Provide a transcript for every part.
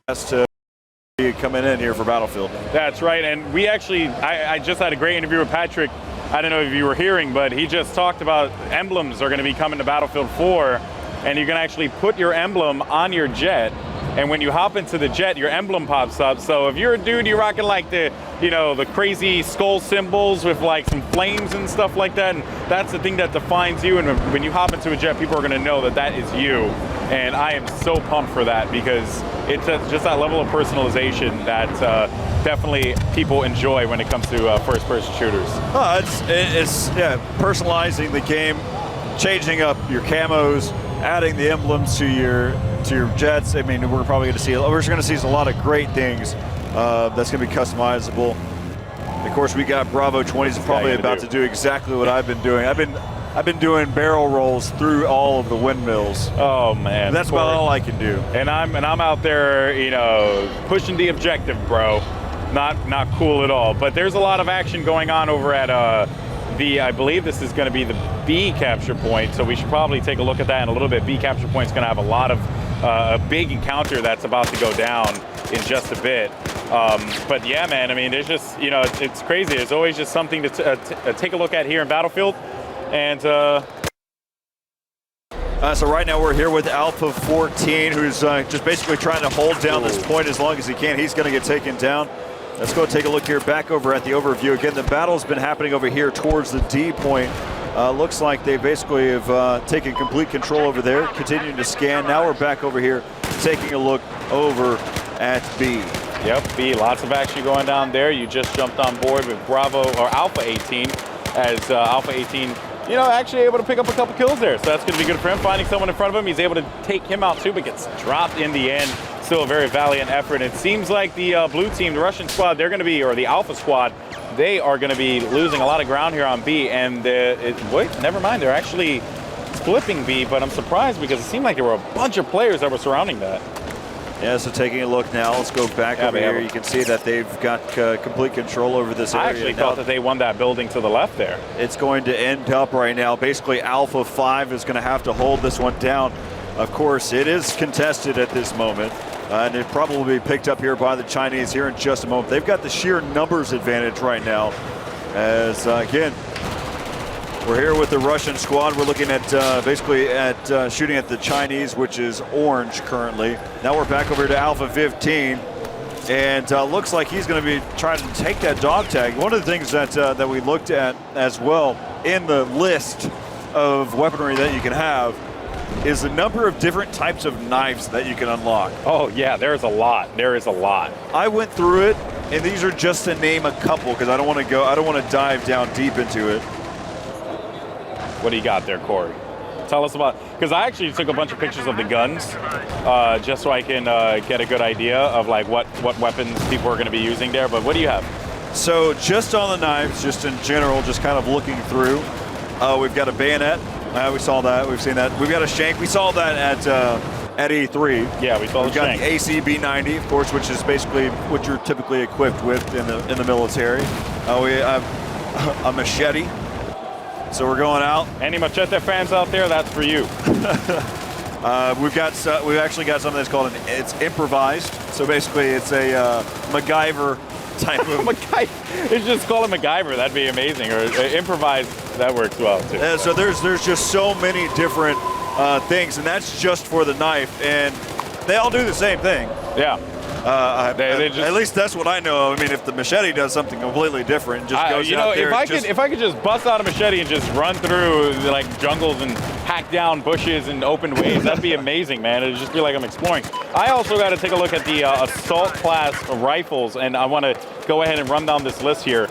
to be coming in here for Battlefield. That's right, and we actually, I just had a great interview with Patrick. I don't know if you were hearing, but he just talked about emblems are going to be coming to Battlefield 4, and you can actually put your emblem on your jet, and when you hop into the jet, your emblem pops up. So if you're a dude, you're rocking like the, you know, the crazy skull symbols with like some flames and stuff like that, and that's the thing that defines you, and when you hop into a jet, people are going to know that that is you. And I am so pumped for that because it's just that level of personalization that definitely people enjoy when it comes to first-person shooters. It's personalizing the game, changing up your camos, adding the emblems to your jets. I mean, we're probably going to see a lot of great things that's going to be customizable. Of course, we got Bravo 20s probably about to do exactly what I've been doing. I've been doing barrel rolls through all of the windmills. Oh man, that's about all I can do. And I'm out there, you know, pushing the objective, bro. Not cool at all. But there's a lot of action going on over at I believe this is going to be the B capture point. So we should probably take a look at that in a little bit. B capture point is going to have a lot of a big encounter that's about to go down in just a bit. But yeah, man. I mean, there's just, you know, it's crazy. There's always just something to take a look at here in Battlefield. And so right now we're here with Alpha 14, who's just basically trying to hold down this point as long as he can. He's going to get taken down. Let's go take a look here back over at the overview. Again, the battle's been happening over here towards the D point. Looks like they basically have taken complete control over there, continuing to scan. Now we're back over here taking a look over at B. Yep, B, lots of action going down there. You just jumped on board with Bravo, or Alpha 18, as Alpha 18, you know, actually able to pick up a couple kills there. So that's going to be good for him. Finding someone in front of him, he's able to take him out too, but gets dropped in the end. Still a very valiant effort. It seems like the blue team, the Russian squad, they're going to be, or the Alpha squad, they are going to be losing a lot of ground here on B. And wait, never mind, they're actually flipping B, but I'm surprised because it seemed like there were a bunch of players that were surrounding that. Yeah, so taking a look now, let's go back over here. You can see that they've got complete control over this area. I actually thought that they won that building to the left there. It's going to end up right now. Basically, Alpha 5 is going to have to hold this one down. Of course, it is contested at this moment, and it probably will be picked up here by the Chinese here in just a moment. They've got the sheer numbers advantage right now, as again, we're here with the Russian squad. We're looking at basically at shooting at the Chinese, which is orange currently. Now we're back over to Alpha 15, and looks like he's going to be trying to take that dog tag. One of the things that we looked at as well in the list of weaponry that you can have is the number of different types of knives that you can unlock. Oh yeah, there's a lot. There is a lot. I went through it, and these are just to name a couple because I don't want to dive down deep into it. What do you got there, Corey? Tell us about, because I actually took a bunch of pictures of the guns just so I can get a good idea of like what weapons people are going to be using there, but what do you have? So just on the knives, just in general, just kind of looking through, we've got a bayonet. We saw that, we've seen that. We've got a shank, we saw that at E3. Yeah, we saw the shank. We've got the ACB-90, of course, which is basically what you're typically equipped with in the military. We have a machete. So we're going out. Any Machete fans out there, that's for you. We've actually got something that's called it's improvised. So basically it's a MacGyver type of. It's just call it MacGyver, that'd be amazing. Or improvised, that works well too. So there's just so many different things, and that's just for the knife, and they all do the same thing. Yeah. At least that's what I know. I mean, if the machete does something completely different, just goes out there. If I could just bust out a machete and just run through like jungles and hack down bushes and open ways, that'd be amazing, man. It'd just be like I'm exploring. I also got to take a look at the assault class rifles, and I want to go ahead and run down this list here.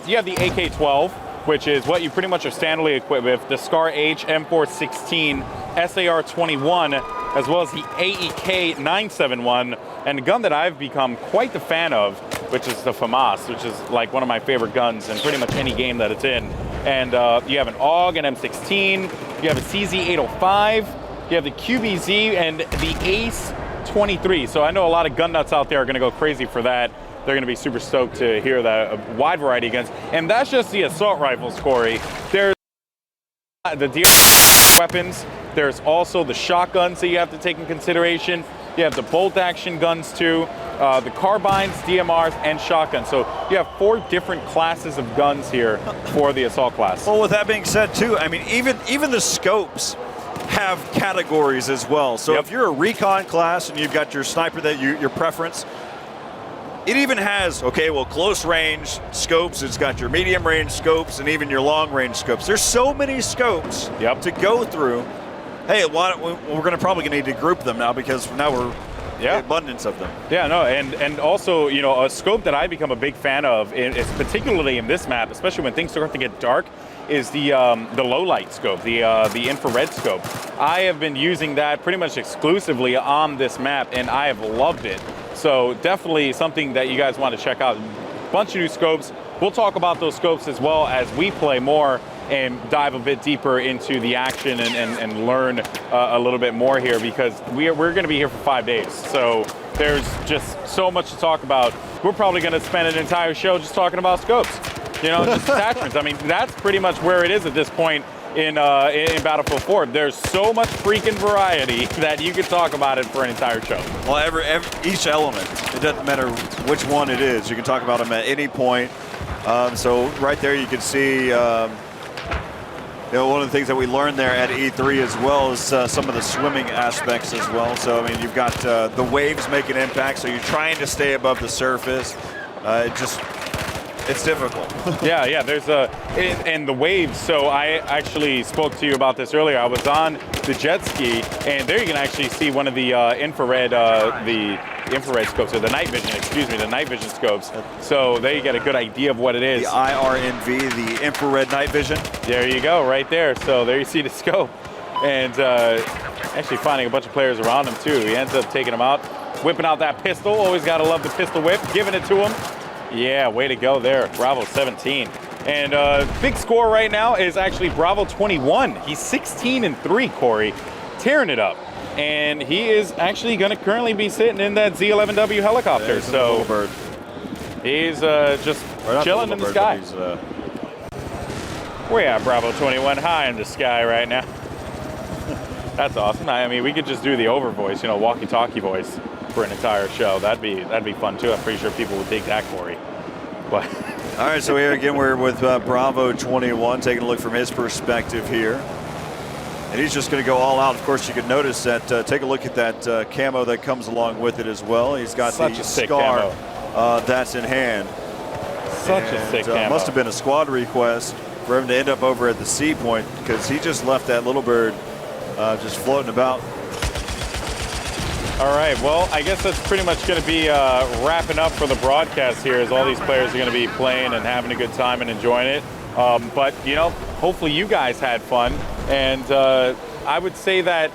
You have the AK-12, which is what you pretty much are standardly equipped with, the Scar H, M416, SAR-21, as well as the AEK-971, and a gun that I've become quite the fan of, which is the FAMAS, which is like one of my favorite guns in pretty much any game that it's in. And you have an AUG, an M16, you have a CZ-805, you have the QBZ, and the ACE-23. So I know a lot of gun nuts out there are gonna go crazy for that. They're gonna be super stoked to hear that a wide variety of guns. And that's just the assault rifles, Corey. There's the weapons. There's also the shotguns that you have to take in consideration. You have the bolt action guns too, the carbines, DMRs, and shotguns. So you have 4 different classes of guns here for the assault class. Well, with that being said too, I mean, even the scopes have categories as well. So if you're a recon class and you've got your sniper that your preference, it even has, okay, well, close range scopes, it's got your medium range scopes, and even your long range scopes. There's so many scopes to go through. Hey, we're gonna probably need to group them now, because now we're the abundance of them. Yeah, no, and also, you know, a scope that I become a big fan of, is particularly in this map, especially when things start to get dark, is the low light scope, the infrared scope. I have been using that pretty much exclusively on this map, and I have loved it. So definitely something that you guys want to check out. Bunch of new scopes. We'll talk about those scopes as well as we play more and dive a bit deeper into the action and learn a little bit more here, because we're going to be here for 5 days. So there's just so much to talk about. We're probably going to spend an entire show just talking about scopes, you know, just attachments. I mean, that's pretty much where it is at this point in Battlefield 4. There's so much freaking variety that you could talk about it for an entire show. Well, each element, it doesn't matter which one it is. You can talk about them at any point. So right there you can see, you know, one of the things that we learned there at E3 as well is some of the swimming aspects as well. So, I mean, you've got the waves make an impact, so you're trying to stay above the surface. It's difficult. yeah, there's and the waves. So I actually spoke to you about this earlier. I was on the jet ski, and there you can actually see one of the infrared scopes, or the night vision, excuse me, the night vision scopes. So there you get a good idea of what it is. The IRNV, the infrared night vision. There you go, right there. So there you see the scope. And actually finding a bunch of players around him too. He ends up taking him out, whipping out that pistol. Always gotta love the pistol whip, giving it to him. Yeah, way to go there, Bravo 17. And big score right now is actually Bravo 21. He's 16-3, Corey, tearing it up. And he is actually going to currently be sitting in that Z11W helicopter. So bird. He's just chilling in the sky. We're at Bravo 21, high in the sky right now. That's awesome. I mean, we could just do the over voice, you know, walkie-talkie voice for an entire show. That'd be fun too. I'm pretty sure people would take that, Corey. But all right, so here again we're with Bravo 21, taking a look from his perspective here, and he's just going to go all out. Of course, you can notice that. Take a look at that camo that comes along with it as well. He's got such the sick scar camo. That's in hand. Such a sick camo. Must have been a squad request for him to end up over at the C point, because he just left that little bird just floating about. All right, well, I guess that's pretty much going to be wrapping up for the broadcast here, as all these players are going to be playing and having a good time and enjoying it. But, you know, hopefully you guys had fun. And I would say that,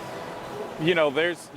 you know, there's